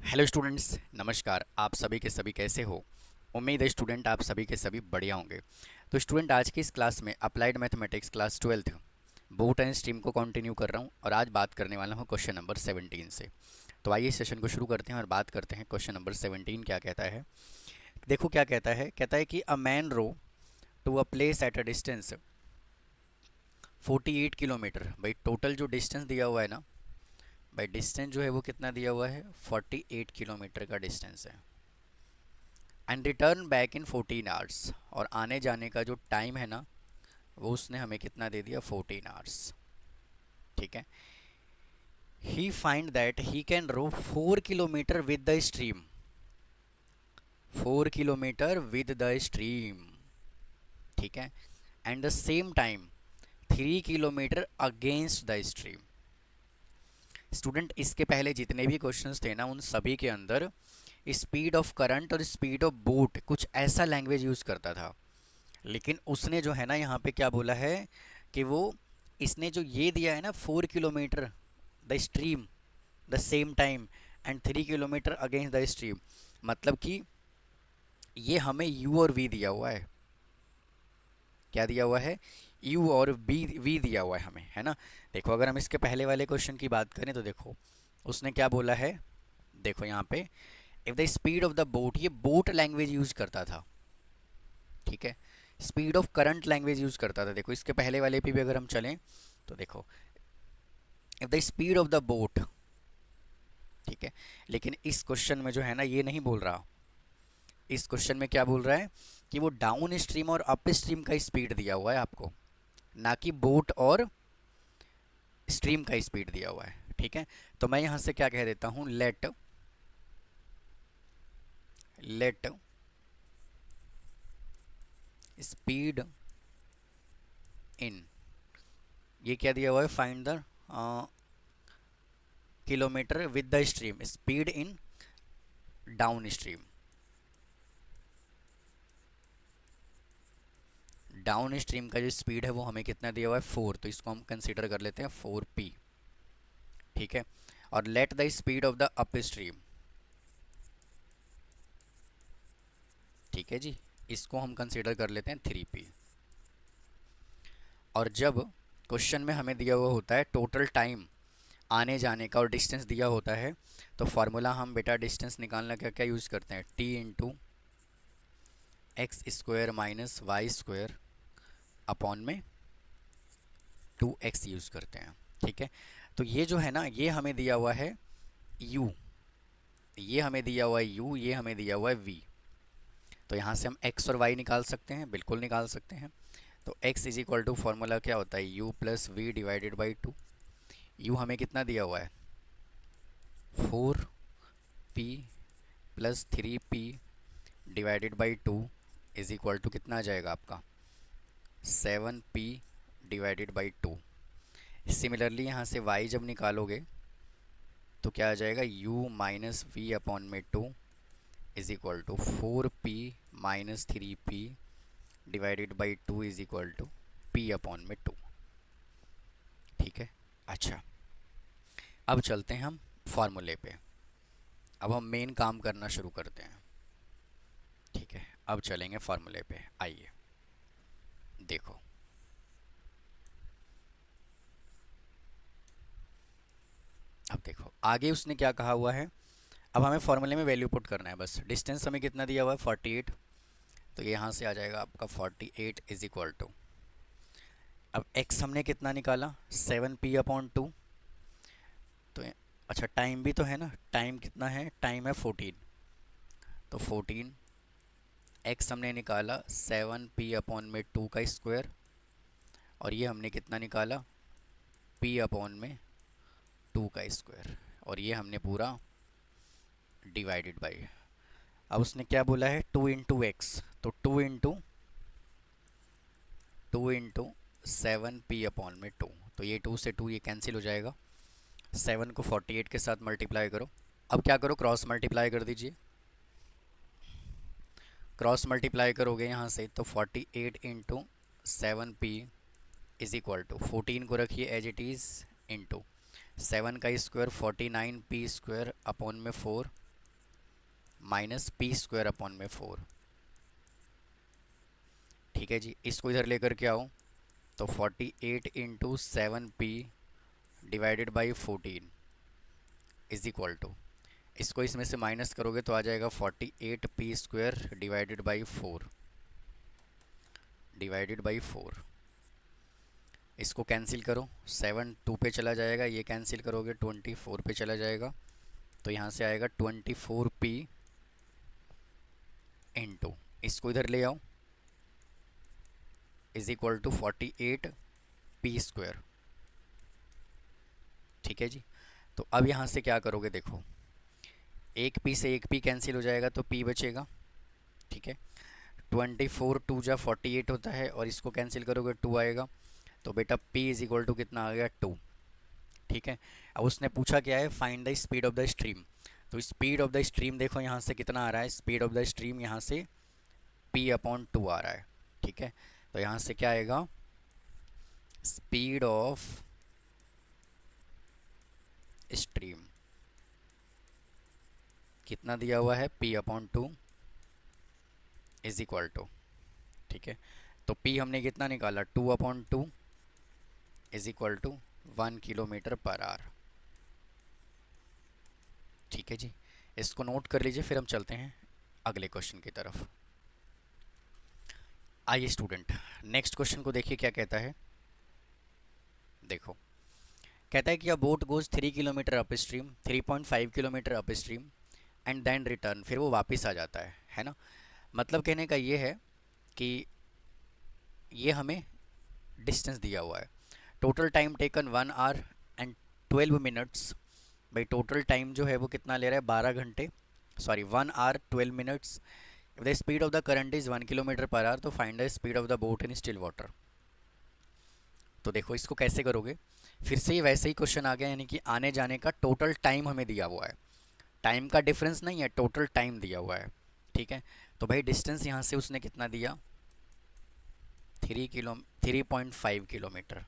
Hello students, नमस्कार। आप सभी के सभी कैसे हो? उम्मीद है स्टूडेंट आप सभी के सभी बढ़िया होंगे। तो स्टूडेंट, आज की इस क्लास में applied mathematics class 12th boat and stream को कंटिन्यू कर रहा हूँ और आज बात करने वाला हूँ क्वेश्चन नंबर 17 से। तो आइए सेशन को शुरू करते हैं और बात करते हैं क्वेश्चन नंबर 17 क्या कहता है। देखो क्या कहता है कि a man row to a place at a distance 48 kilometre. भाई टोटल जो डिस्टेंस दिया हुआ है ना, भाई डिस्टेंस जो है वो कितना दिया हुआ है, 48 किलोमीटर का डिस्टेंस है। And return back in 14 hours, और आने जाने का जो टाइम है ना, वो उसने हमें कितना दे दिया, 14 आवर्स। ठीक है। He find that he can row 4 kilometre with the stream. 4 kilometre with the stream. ठीक है। And the same time 3 kilometre against the stream. Student, इसके पहले जितने भी क्वेश्चंस थे ना, उन सभी के अंदर स्पीड ऑफ करंट और स्पीड ऑफ बोट कुछ ऐसा लैंग्वेज यूज़ करता था। लेकिन उसने जो है ना यहाँ पे क्या बोला है कि वो, इसने जो ये दिया है ना, 4 kilometre the stream the same time and 3 kilometre against the stream, मतलब कि ये हमें यू और वी दिया हुआ है। क्या दिया हुआ है? यू और बी वी दिया हुआ है हमें, है ना। देखो, अगर हम इसके पहले वाले क्वेश्चन की बात करें तो देखो उसने क्या बोला है। देखो यहाँ पे, if the speed of the boat, ये बोट लैंग्वेज यूज करता था। ठीक है। Speed of current language use करता था। देखो इसके पहले वाले पे भी अगर हम चलें तो देखो, if the speed of the boat. ठीक है। लेकिन इस क्वेश्चन में जो है ना, ये नहीं बोल रहा। इस क्वेश्चन में क्या बोल रहा है कि वो डाउन स्ट्रीम और अप स्ट्रीम का स्पीड दिया हुआ है आपको, ना कि बोट और स्ट्रीम का स्पीड दिया हुआ है। ठीक है। तो मैं यहां से क्या कह देता हूं, लेट लेट स्पीड इन, ये क्या दिया हुआ है, find the kilometre with the stream, speed in down stream. Down stream का जो स्पीड है वो हमें कितना दिया हुआ है, 4, तो इसको हम कंसीडर कर लेते हैं 4p। ठीक है। और let the speed of the up stream. ठीक है जी, इसको हम कंसीडर कर लेते हैं 3p। और जब क्वेश्चन में हमें दिया हुआ होता है टोटल टाइम आने जाने का और डिस्टेंस दिया होता है, तो फार्मूला हम बेटा डिस्टेंस निकालना क्या क्या यूज़ करते हैं, t into x square minus y square upon में 2x यूज़ करते हैं। ठीक है। तो ये जो है ना, ये हमें दिया हुआ है u, ये हमें दिया हुआ है u, ये हमें दिया हुआ है v। तो यहाँ से हम x और y निकाल सकते हैं, बिल्कुल निकाल सकते हैं। तो x is equal to formula क्या होता है, u plus v divided by 2। u हमें कितना दिया हुआ है, 4p plus 3p divided by 2 is equal to कितना आ जाएगा आपका, 7p डिवाइडेड बाई 2। सिमिलरली यहाँ से y जब निकालोगे तो क्या आ जाएगा, u माइनस वी अपॉन में 2 is equal to 4p minus 3p divided by 2 is equal to p upon में 2। ठीक है। अच्छा, अब चलते हैं हम फार्मूले पे। अब हम मेन काम करना शुरू करते हैं। ठीक है, अब चलेंगे फार्मूले पे। आइए देखो, अब देखो आगे उसने क्या कहा हुआ है। अब हमें फार्मूले में वैल्यू पुट करना है बस। डिस्टेंस हमें कितना दिया हुआ है, 48। तो ये यहाँ से आ जाएगा आपका 48 इज इक्वल टू, अब x हमने कितना निकाला, 7p अपॉन 2। तो अच्छा, टाइम भी तो है ना, टाइम कितना है, टाइम है 14। तो 14, x हमने निकाला 7p अपॉन में 2 का स्क्वायर, और ये हमने कितना निकाला, p अपॉन में 2 का स्क्वायर, और ये हमने पूरा डिवाइडेड बाई। अब उसने क्या बोला है, 2 इंटू एक्स, तो 2 इंटू 7p अपॉन में 2। तो ये 2 से 2 ये कैंसिल हो जाएगा। 7 को 48 के साथ मल्टीप्लाई करो। अब क्या करो, क्रॉस मल्टीप्लाई कर दीजिए। क्रॉस मल्टीप्लाई करोगे यहाँ से तो 48 into 7p is equal to, 14 को रखिए एज इट इज़, इंटू 7 का स्क्वायर 49p स्क्वायर अपॉन में 4 माइनस पी स्क्वायर अपॉन में 4। ठीक है जी, इसको इधर लेकर के आओ तो 48 into 7p divided by 14 is equal to, इसको इसमें से माइनस करोगे तो आ जाएगा 48p स्क्वायर डिवाइडेड बाई 4। इसको कैंसिल करो, 7 2 पे चला जाएगा, ये कैंसिल करोगे 24 पे चला जाएगा, तो यहाँ से आएगा 24p इंटू, इसको इधर ले आओ, is equal to 48p square. ठीक है जी, तो अब यहाँ से क्या करोगे, देखो एक p से एक p कैंसिल हो जाएगा तो p बचेगा। ठीक है, 24 2 जा 48 होता है, और इसको कैंसिल करोगे 2 आएगा, तो बेटा p इज इक्वल टू कितना आ गया 2। ठीक है, अब उसने पूछा क्या है, find the speed of the stream. तो स्पीड ऑफ द स्ट्रीम देखो यहाँ से कितना आ रहा है, स्पीड ऑफ द स्ट्रीम यहाँ से p अपॉन 2 आ रहा है। ठीक है, तो यहाँ से क्या आएगा, स्पीड ऑफ स्ट्रीम कितना दिया हुआ है, p upon 2 is equal to, ठीक है, तो p हमने कितना निकाला, 2 अपॉन 2 is equal to 1 kilometre per hour. ठीक है जी, इसको नोट कर लीजिए, फिर हम चलते हैं अगले क्वेश्चन की तरफ। आइए स्टूडेंट, नेक्स्ट क्वेश्चन को देखिए क्या कहता है। देखो, कहता है कि a boat goes 3 kilometre upstream, 3.5 kilometre upstream and then return, फिर वो वापस आ जाता है ना। मतलब कहने का ये है कि ये हमें डिस्टेंस दिया हुआ है, total time taken 1 hour and 12 minutes. भाई टोटल टाइम जो है वो कितना ले रहा है, 12 घंटे, sorry 1 hour 12 minutes. If the speed of the current is 1 kilometre per hour, तो find the speed of the boat in still water. तो देखो इसको कैसे करोगे, फिर से ही वैसे ही क्वेश्चन आ गया, यानी कि आने जाने का टोटल टाइम हमें दिया हुआ है, टाइम का डिफरेंस नहीं है, टोटल टाइम दिया हुआ है। ठीक है, तो भाई डिस्टेंस यहाँ से उसने कितना दिया, 3.5 किलोमीटर,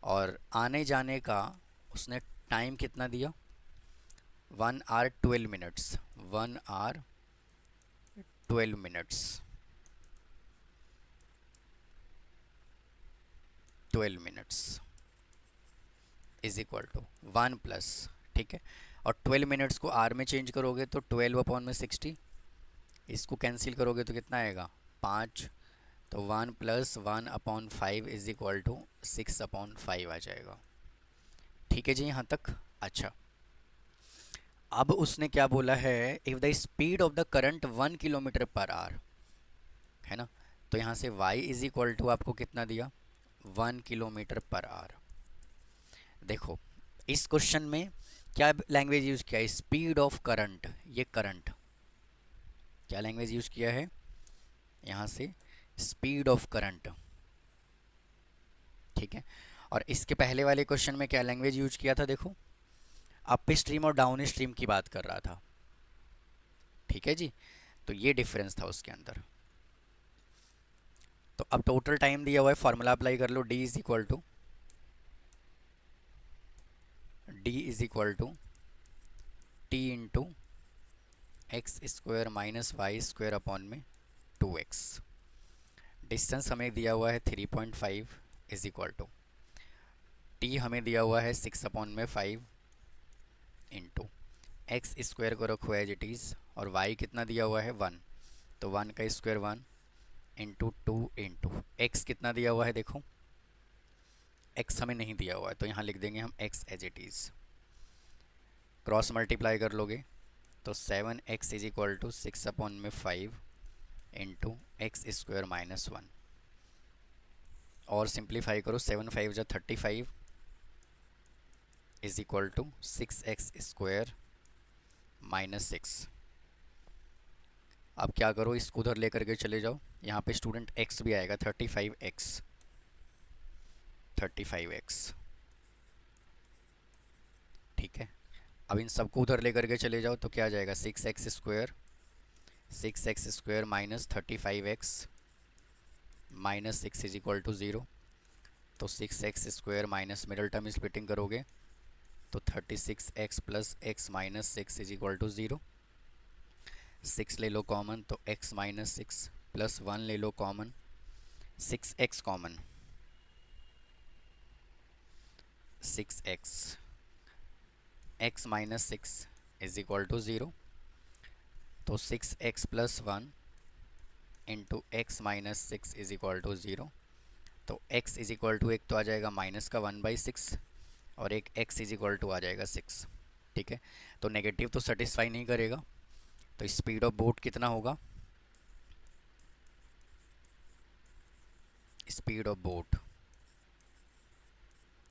और आने जाने का उसने टाइम कितना दिया, 1 hour 12 minutes, 1 hour 12 minutes, 12 minutes is equal to 1 plus, ठीक है, और 12 मिनट्स को आर में चेंज करोगे तो 12 अपॉन में 60, इसको कैंसिल करोगे तो कितना आएगा 5, तो 1 plus 1 upon 5 is equal to 6 upon 5 आ जाएगा। ठीक है जी यहाँ तक। अच्छा, अब उसने क्या बोला है, if the speed of the current 1 kilometre per our, है ना, तो यहाँ से y इज इक्वल टू आपको कितना दिया, 1 किलोमीटर पर आवर। देखो इस क्वेश्चन में क्या लैंग्वेज यूज़ किया है, स्पीड ऑफ करंट, ये करंट क्या लैंग्वेज यूज़ किया है, यहाँ से स्पीड ऑफ करंट। ठीक है, और इसके पहले वाले क्वेश्चन में क्या लैंग्वेज यूज किया था, देखो अप स्ट्रीम और डाउन स्ट्रीम की बात कर रहा था। ठीक है जी, तो ये डिफरेंस था उसके अंदर। तो अब टोटल टाइम दिया हुआ है, फॉर्मूला अप्लाई कर लो, d is equal to t into x square minus y square upon में 2x। डिस्टेंस हमें दिया हुआ है 3.5 इज इक्वल टू टी हमें दिया हुआ है 6 अपॉन में 5 इंटू एक्स स्क्वायर को रखो एज इट इज़, और वाई कितना दिया हुआ है 1, तो 1 का स्क्वायर 1 इंटू 2 इंटू एक्स कितना दिया हुआ है, देखो एक्स हमें नहीं दिया हुआ है, तो यहाँ लिख देंगे हम x as it is, cross multiply कर लोगे तो 7x is equal to 6 upon में 5 इंटू एक्स स्क्वायर माइनस 1, और सिंप्लीफाई करो, 7 5 जा 35 is equal to 6x square minus 6। अब क्या करो, इसको उधर लेकर के चले जाओ, यहाँ पे स्टूडेंट x भी आएगा, 35x। ठीक है, अब इन सबको उधर लेकर के चले जाओ तो क्या आ जाएगा, 6x square minus 35x minus 6 is equal to 0, तो 6x square minus middle term splitting करोगे तो 36x plus x minus 6 is equal to 0। 6 ले लो कॉमन, तो x माइनस 6 प्लस 1 ले लो common, 6x common, 6x, x minus 6 is equal to 0, तो 6x plus 1 into x minus 6 is equal to 0। तो x is equal to एक तो आ जाएगा माइनस का 1/6 और एक x इज इक्वल टू आ जाएगा 6। ठीक है, तो नेगेटिव तो सेटिस्फाई नहीं करेगा, तो स्पीड ऑफ बोट कितना होगा, स्पीड ऑफ बोट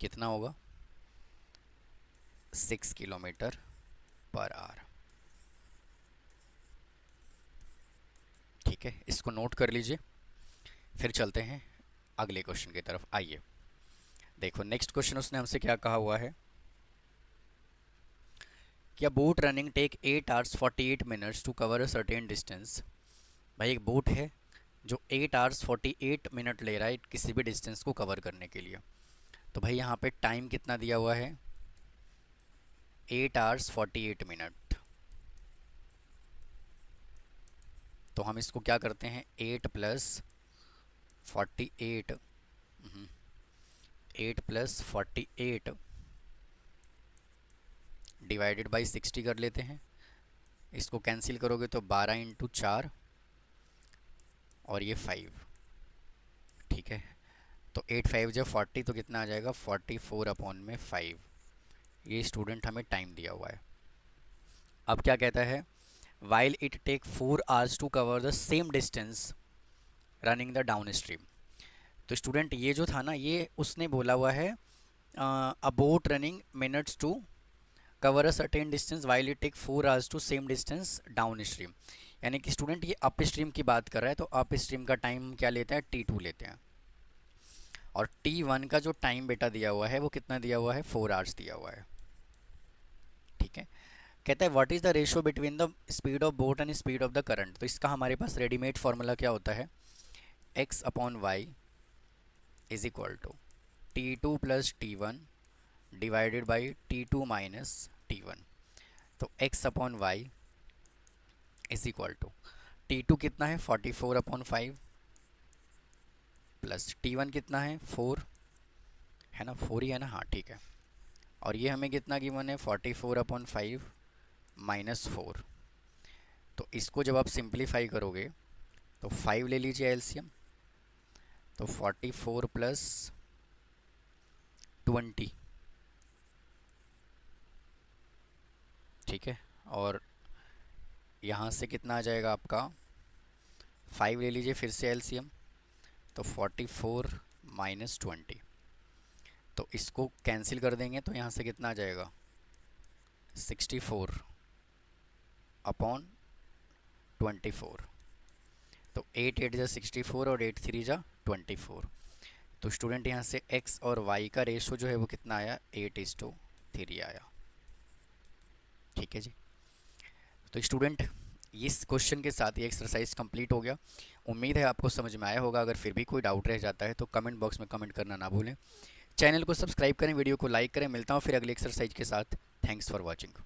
कितना होगा, 6 किलोमीटर पर आवर। ठीक है, इसको नोट कर लीजिए। फिर चलते हैं अगले क्वेश्चन की तरफ। आइए देखो, नेक्स्ट क्वेश्चन उसने हमसे क्या कहा हुआ है, क्या boat running take 8 hours 48 minutes to cover a certain distance. भाई एक बोट है जो 8 आवर्स 48 मिनट ले रहा है किसी भी डिस्टेंस को कवर करने के लिए। तो भाई यहाँ पे टाइम कितना दिया हुआ है, 8 आवर्स 48 मिनट। तो हम इसको क्या करते हैं, 8 प्लस 48, 8 प्लस 48 डिवाइडेड बाई 60 कर लेते हैं। इसको कैंसिल करोगे तो 12 इंटू 4 और ये 5। ठीक है, तो 8 5 जब 40 तो कितना आ जाएगा, 44 अपॉन में 5। ये स्टूडेंट हमें टाइम दिया हुआ है। अब क्या कहता है, while it take 4 hours to cover the same distance running the downstream. तो स्टूडेंट ये जो था ना, ये उसने बोला हुआ है about running minutes to cover a certain distance while it take 4 hours to same distance downstream. यानी कि स्टूडेंट ये अप स्ट्रीम की बात कर रहा है, तो अप स्ट्रीम का टाइम क्या लेते हैं, T2 लेते हैं। और T1 का जो टाइम बेटा दिया हुआ है वो कितना दिया हुआ है, 4 आवर्स दिया हुआ है। ठीक है, कहता है what is the ratio between the speed of boat and speed of the current. तो इसका हमारे पास रेडीमेड फार्मूला क्या होता है, x upon y is equal to T2 plus T1 divided by T2 minus T1। तो x upon y is equal to T2 कितना है 44 upon 5 plus T1 कितना है 4 है ना, 4 ही है ना, हाँ ठीक है। और ये हमें कितना गिवन है 44 अपॉन 5 माइनस 4। तो इसको जब आप सिंप्लीफाई करोगे तो 5 ले लीजिए एलसीएम, तो 44 प्लस 20। ठीक है, और यहाँ से कितना आ जाएगा आपका, 5 ले लीजिए फिर से एलसीएम, तो 44 माइनस 20। तो इसको कैंसिल कर देंगे तो यहाँ से कितना आ जाएगा, 64 अपॉन 24। तो 8 8 जा 64 और 8 3 जा 24। तो स्टूडेंट यहाँ से x और y का रेशो जो है वो कितना आया, 8:3 आया। ठीक है जी, तो स्टूडेंट इस क्वेश्चन के साथ ये एक्सरसाइज कंप्लीट हो गया। उम्मीद है आपको समझ में आया होगा। अगर फिर भी कोई डाउट रह जाता है तो कमेंट बॉक्स में कमेंट करना ना भूलें। चैनल को सब्सक्राइब करें, वीडियो को लाइक करें। मिलता हूँ फिर अगली एक्सरसाइज के साथ। Thanks for watching.